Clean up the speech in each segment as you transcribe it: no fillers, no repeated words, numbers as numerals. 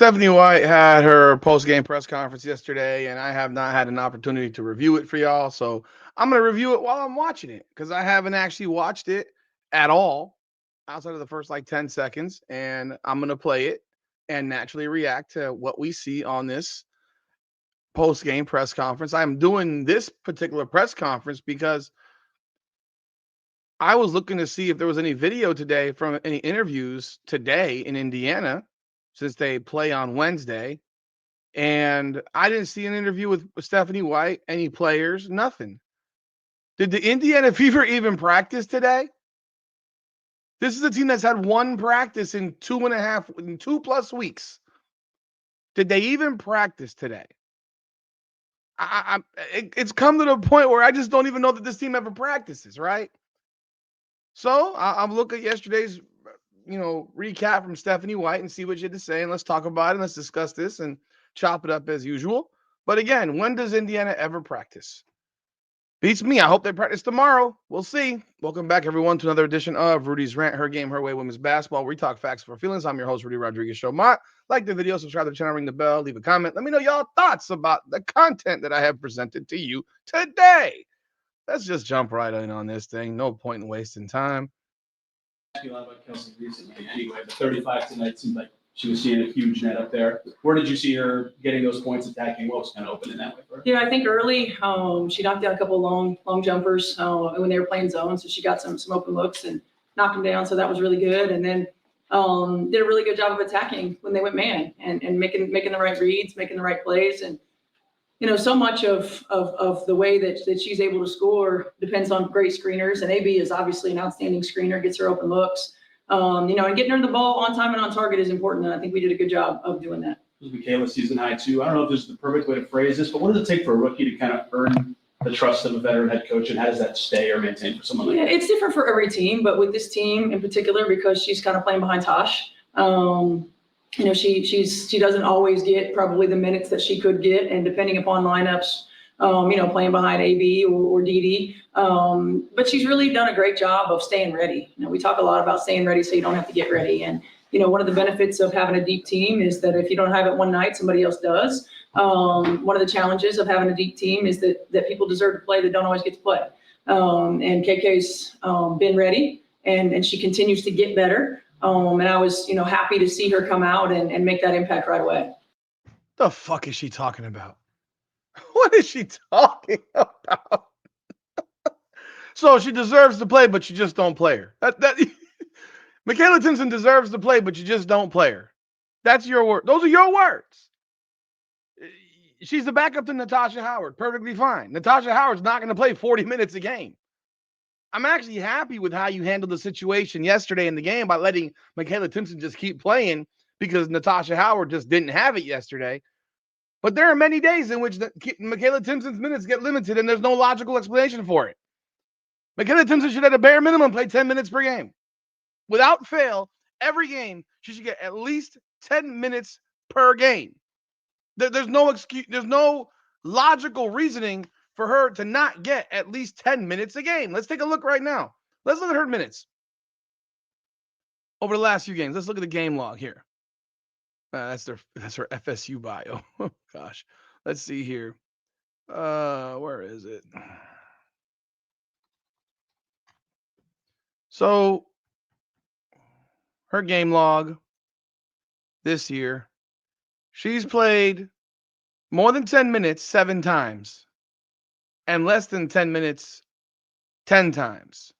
Stephanie White had her post-game press conference yesterday, and I have not had an opportunity to review it for y'all. So I'm going to review it while I'm watching it because I haven't actually watched it at all outside of the first like 10 seconds. And I'm going to play it and naturally react to what we see on this post-game press conference. I'm doing this particular press conference because I was looking to see if there was any video today from any interviews today in Indiana since they play on Wednesday. And I didn't see an interview with Stephanie White, any players, nothing. Did the Indiana Fever even practice today? This is a team that's had one practice in 2+ weeks. Did they even practice today? It's come to the point where I just don't even know that this team ever practices, right? So I'm looking at yesterday's, recap from Stephanie White and see what she had to say, and let's talk about it. And let's discuss this and chop it up as usual. But again, when does Indiana ever practice? Beats me. I hope they practice tomorrow. We'll see. Welcome back, everyone, to another edition of Rudy's Rant, Her Game, Her Way, Women's Basketball, where we talk facts for feelings. I'm your host, Rudy Rodriguez Showmont. Like the video, subscribe to the channel, ring the bell, leave a comment. Let me know y'all thoughts about the content that I have presented to you today. Let's just jump right in on this thing. No point in wasting time. A lot about Kelsey recently. Anyway, the 35 tonight seemed like she was seeing a huge net up there. Where did you see her getting those points, attacking? What was kind of open in that way for her? Yeah, I think early she knocked down a couple of long jumpers when they were playing zone, so she got some open looks and knocked them down. So that was really good. And then did a really good job of attacking when they went man and making the right reads, making the right plays. And so much of the way that she's able to score depends on great screeners. And AB is obviously an outstanding screener, gets her open looks. And getting her the ball on time and on target is important. And I think we did a good job of doing that. Makayla season high too. I don't know if this is the perfect way to phrase this, but what does it take for a rookie to kind of earn the trust of a veteran head coach, and how does that stay or maintain for someone like that? It's different for every team, but with this team in particular, because she's kind of playing behind Tosh, she doesn't always get probably the minutes that she could get, and depending upon lineups, playing behind AB or Didi. But she's really done a great job of staying ready. We talk a lot about staying ready so you don't have to get ready. And, one of the benefits of having a deep team is that if you don't have it one night, somebody else does. One of the challenges of having a deep team is that people deserve to play that don't always get to play. And KK's been ready, and she continues to get better. And I was, happy to see her come out and make that impact right away. The fuck is she talking about? What is she talking about? So she deserves to play, but you just don't play her. Makayla Timpson deserves to play, but you just don't play her. That's your word. Those are your words. She's the backup to Natasha Howard. Perfectly fine. Natasha Howard's not going to play 40 minutes a game. I'm actually happy with how you handled the situation yesterday in the game by letting Makayla Timpson just keep playing because Natasha Howard just didn't have it yesterday. But there are many days in which Makayla Timpson's minutes get limited, and there's no logical explanation for it. Makayla Timpson should, at a bare minimum, play 10 minutes per game. Without fail, every game, she should get at least 10 minutes per game. There's no excuse. There's no logical reasoning for her to not get at least 10 minutes a game. Let's take a look right now. Let's look at her minutes over the last few games. Let's look at the game log here. That's her FSU bio. Oh, gosh. Let's see here. Where is it? So her game log this year, she's played more than 10 minutes 7 times and less than 10 minutes 10 times.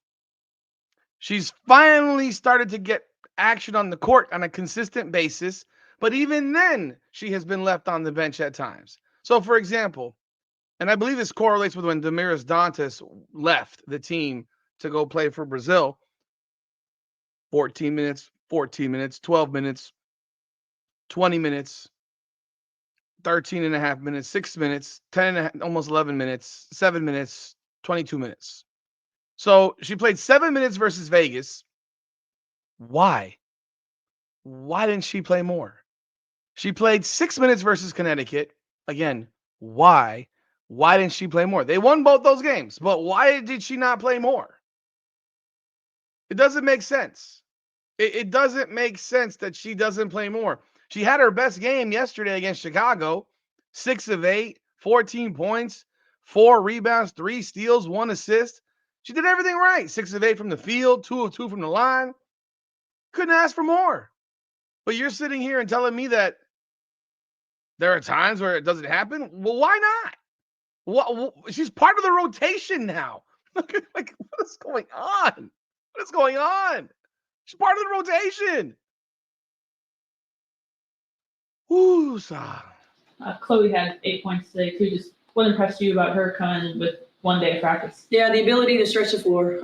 She's finally started to get action on the court on a consistent basis, but even then, she has been left on the bench at times. So, for example, and I believe this correlates with when Damiris Dantas left the team to go play for Brazil. 14 minutes, 14 minutes, 12 minutes, 20 minutes, 13 and a half minutes, 6 minutes, 10 and a half, almost 11 minutes, 7 minutes, 22 minutes. So she played 7 minutes versus Vegas. Why? Why didn't she play more? She played 6 minutes versus Connecticut. Again, why? Why didn't she play more? They won both those games, but why did she not play more? It doesn't make sense. It doesn't make sense that she doesn't play more. She had her best game yesterday against Chicago. 6 of 8, 14 points, 4 rebounds, 3 steals, 1 assist. She did everything right. 6 of 8 from the field, 2 of 2 from the line. Couldn't ask for more. But you're sitting here and telling me that there are times where it doesn't happen? Well, why not? She's part of the rotation now. Like, what is going on? What is going on? She's part of the rotation. Ooh, Chloe had 8 points today too. Just what impressed you about her coming with one day of practice? Yeah, the ability to stretch the floor.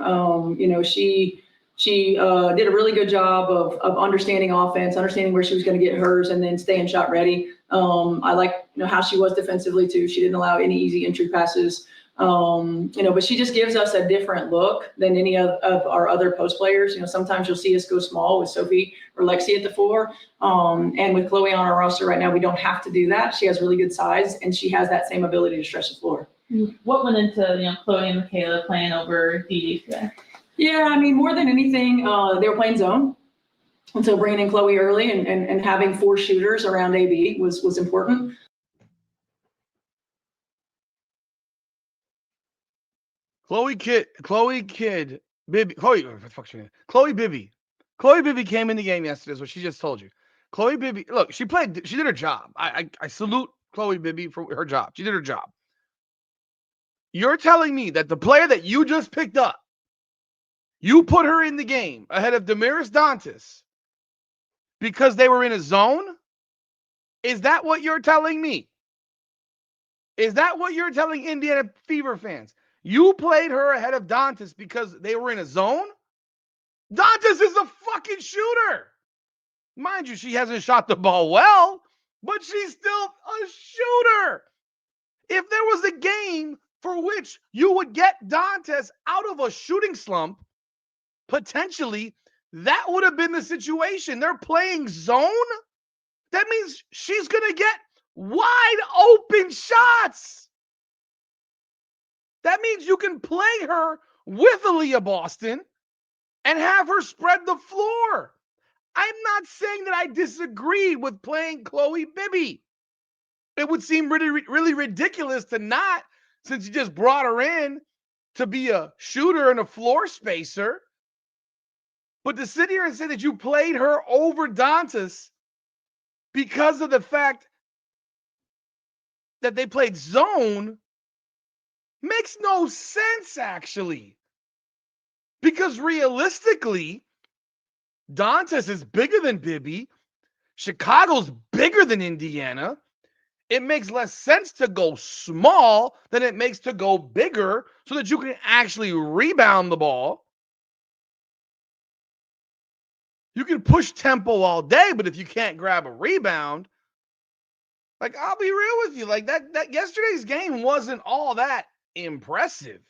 She did a really good job of understanding offense, understanding where she was going to get hers, and then staying shot ready. I like how she was defensively too. She didn't allow any easy entry passes. But she just gives us a different look than any of our other post players. Sometimes you'll see us go small with Sophie or Lexi at the 4. And with Chloe on our roster right now, we don't have to do that. She has really good size, and she has that same ability to stretch the floor. What went into Chloe and Makayla playing over Dee today? Yeah, I mean, more than anything, they were playing zone. And so bringing in Chloe early and having 4 shooters around AB was important. Chloe Bibby came in the game yesterday, is what she just told you. Chloe Bibby, look, she did her job. I salute Chloe Bibby for her job. She did her job. You're telling me that the player that you just picked up, you put her in the game ahead of Damaris Dantas because they were in a zone? Is that what you're telling me? Is that what you're telling Indiana Fever fans? You played her ahead of Dantas because they were in a zone? Dantas is a fucking shooter. Mind you, she hasn't shot the ball well, but she's still a shooter. If there was a game for which you would get Dantas out of a shooting slump, potentially, that would have been the situation. They're playing zone. That means she's going to get wide open shots. That means you can play her with Aaliyah Boston and have her spread the floor. I'm not saying that I disagree with playing Chloe Bibby. It would seem really ridiculous to not, since you just brought her in to be a shooter and a floor spacer. But to sit here and say that you played her over Dantas because of the fact that they played zone makes no sense, actually. Because realistically, Dantas is bigger than Bibby. Chicago's bigger than Indiana. It makes less sense to go small than it makes to go bigger so that you can actually rebound the ball. You can push tempo all day, but if you can't grab a rebound, like, I'll be real with you, like that yesterday's game wasn't all that impressive.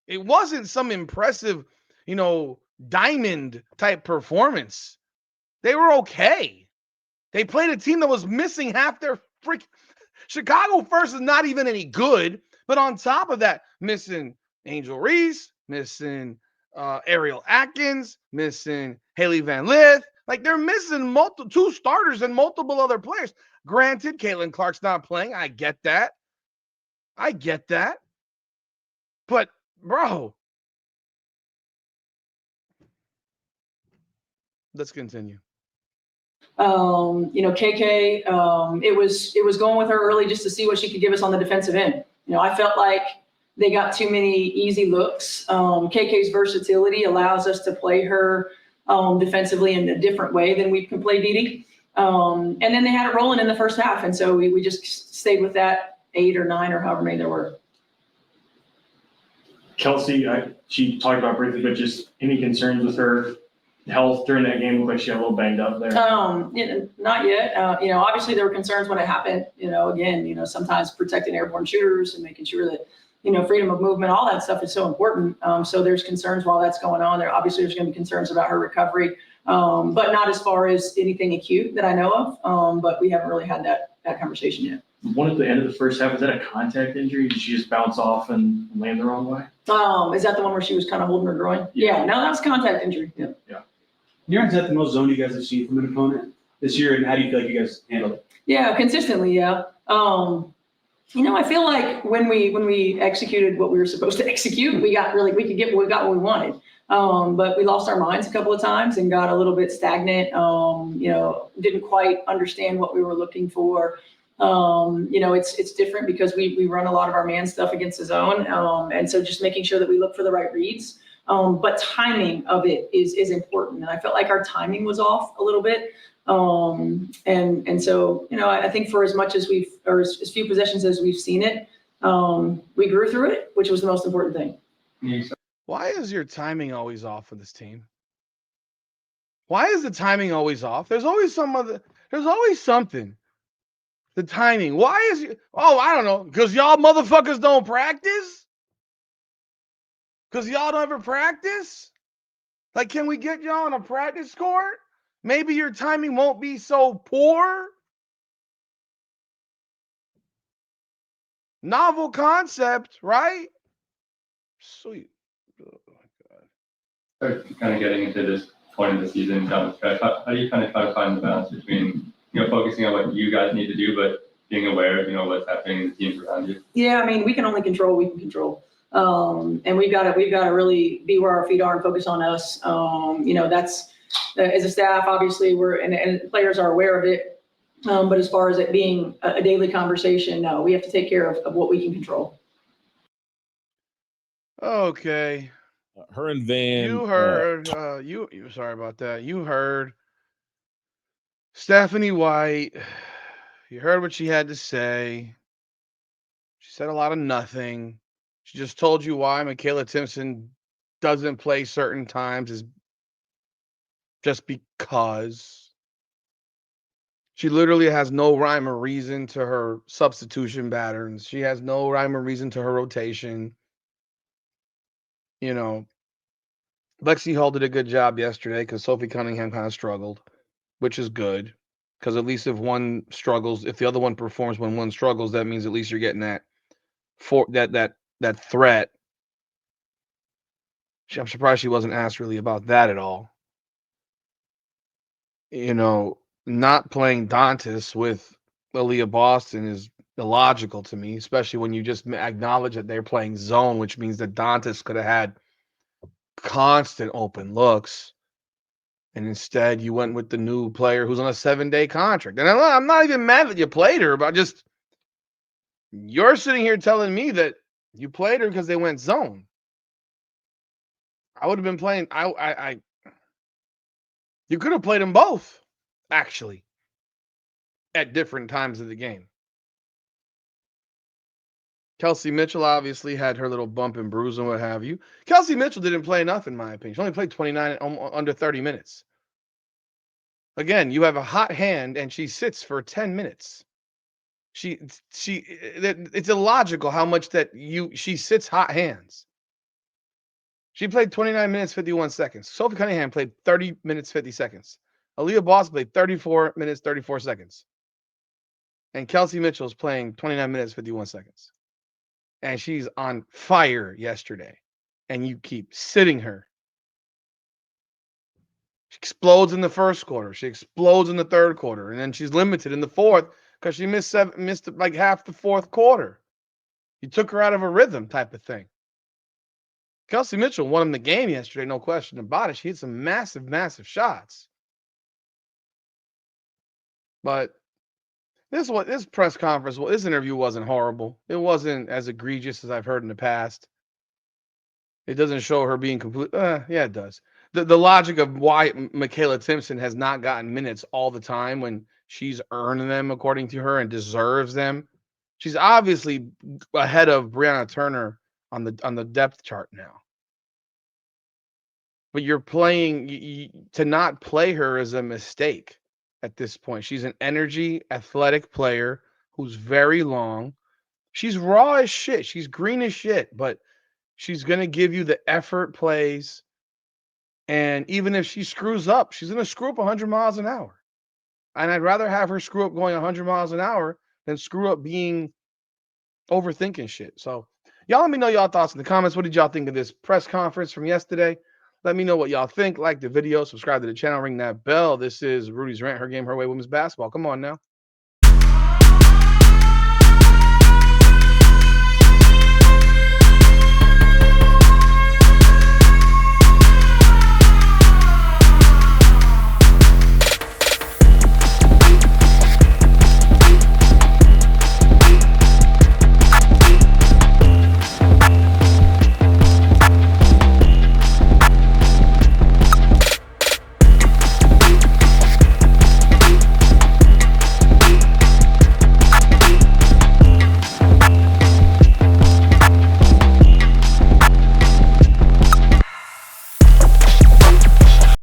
It wasn't some impressive, diamond type performance. They were okay. They played a team that was missing half their Chicago first is not even any good, but on top of that, missing Angel Reese, missing Ariel Atkins, missing Haley Van Lith. Like, they're missing 2 starters and multiple other players. Granted, Caitlin Clark's not playing. I get that. But, bro, let's continue. KK, it was going with her early just to see what she could give us on the defensive end. I felt like they got too many easy looks. KK's versatility allows us to play her defensively in a different way than we can play Dee. And then they had it rolling in the first half. And so we just stayed with that 8 or 9 or however many there were. Kelsey, she talked about briefly, but just any concerns with her health during that game? Looked like she got a little banged up there. Not yet. Obviously there were concerns when it happened. Sometimes protecting airborne shooters and making sure that, freedom of movement, all that stuff is so important. So there's concerns while that's going on. There's going to be concerns about her recovery, but not as far as anything acute that I know of. But we haven't really had that conversation yet. One at the end of the first half, is that a contact injury? Did she just bounce off and land the wrong way? Is that the one where she was kind of holding her groin? Yeah, no, that was contact injury. Yeah. Is that the most zone you guys have seen from an opponent this year, and how do you feel like you guys handled it? Yeah, consistently, yeah. I feel like when we executed what we were supposed to execute, we got what we wanted. But we lost our minds a couple of times and got a little bit stagnant. Didn't quite understand what we were looking for. It's different because we run a lot of our man stuff against the zone. And so just making sure that we look for the right reads. But timing of it is important. And I felt like our timing was off a little bit. So, I think for as much as as few possessions as we've seen it, we grew through it, which was the most important thing. Why is your timing always off with this team? Why is the timing always off? There's always something. The timing. Why is you? Oh, I don't know. Because y'all motherfuckers don't practice? Because y'all don't ever practice? Like, can we get y'all on a practice court? Maybe your timing won't be so poor. Novel concept, right? Sweet. Oh my God. Kind of getting into this point of the season down the stretch, how do you kind of try to find the balance between, focusing on what you guys need to do, but being aware of, what's happening in the teams around you? Yeah, I mean, we can only control what we can control. And we've got to really be where our feet are and focus on us. That's as a staff, obviously and players are aware of it. But as far as it being a daily conversation, no, we have to take care of what we can control. Okay. Her and Van. You heard. Sorry about that. You heard Stephanie White. You heard what she had to say. She said a lot of nothing. She just told you why Makayla Timpson doesn't play certain times is just because. She literally has no rhyme or reason to her substitution patterns. She has no rhyme or reason to her rotation. Lexi Hull did a good job yesterday because Sophie Cunningham kind of struggled, which is good. Because at least if one struggles, if the other one performs when one struggles, that means at least you're getting that threat. I'm surprised she wasn't asked really about that at all. Not playing Dantas with Aaliyah Boston is illogical to me, especially when you just acknowledge that they're playing zone, which means that Dantas could have had constant open looks. And instead, you went with the new player who's on a 7-day contract. And I'm not even mad that you played her, but you're sitting here telling me that you played her because they went zone. I would have been playing. You could have played them both, actually, at different times of the game. Kelsey Mitchell obviously had her little bump and bruise and what have you. Kelsey Mitchell didn't play enough, in my opinion. She only played 29 under 30 minutes. Again, you have a hot hand, and she sits for 10 minutes. It's illogical how much that she sits hot hands. She played 29 minutes, 51 seconds. Sophie Cunningham played 30 minutes, 50 seconds. Aaliyah Boston played 34 minutes, 34 seconds. And Kelsey Mitchell's playing 29 minutes, 51 seconds. And she's on fire yesterday. And you keep sitting her. She explodes in the first quarter. She explodes in the third quarter. And then she's limited in the fourth because she missed like half the fourth quarter. You took her out of a rhythm type of thing. Kelsey Mitchell won him the game yesterday, no question about it. She hit some massive, massive shots. But this press conference, this interview wasn't horrible. It wasn't as egregious as I've heard in the past. It doesn't show her being complete. Yeah, it does. The logic of why Makayla Timpson has not gotten minutes all the time when she's earned them, according to her, and deserves them. She's obviously ahead of Brianna Turner on the depth chart now. But you're playing to not play her is a mistake at this point. She's an energy, athletic player who's very long. She's raw as shit. She's green as shit, but she's going to give you the effort plays. And even if she screws up, she's going to screw up 100 miles an hour. And I'd rather have her screw up going 100 miles an hour than screw up being overthinking shit. So y'all let me know y'all thoughts in the comments. What did y'all think of this press conference from yesterday? Let me know what y'all think. Like the video, subscribe to the channel, ring that bell. This is Rudy's Rant, Her Game, Her Way Women's Basketball. Come on now.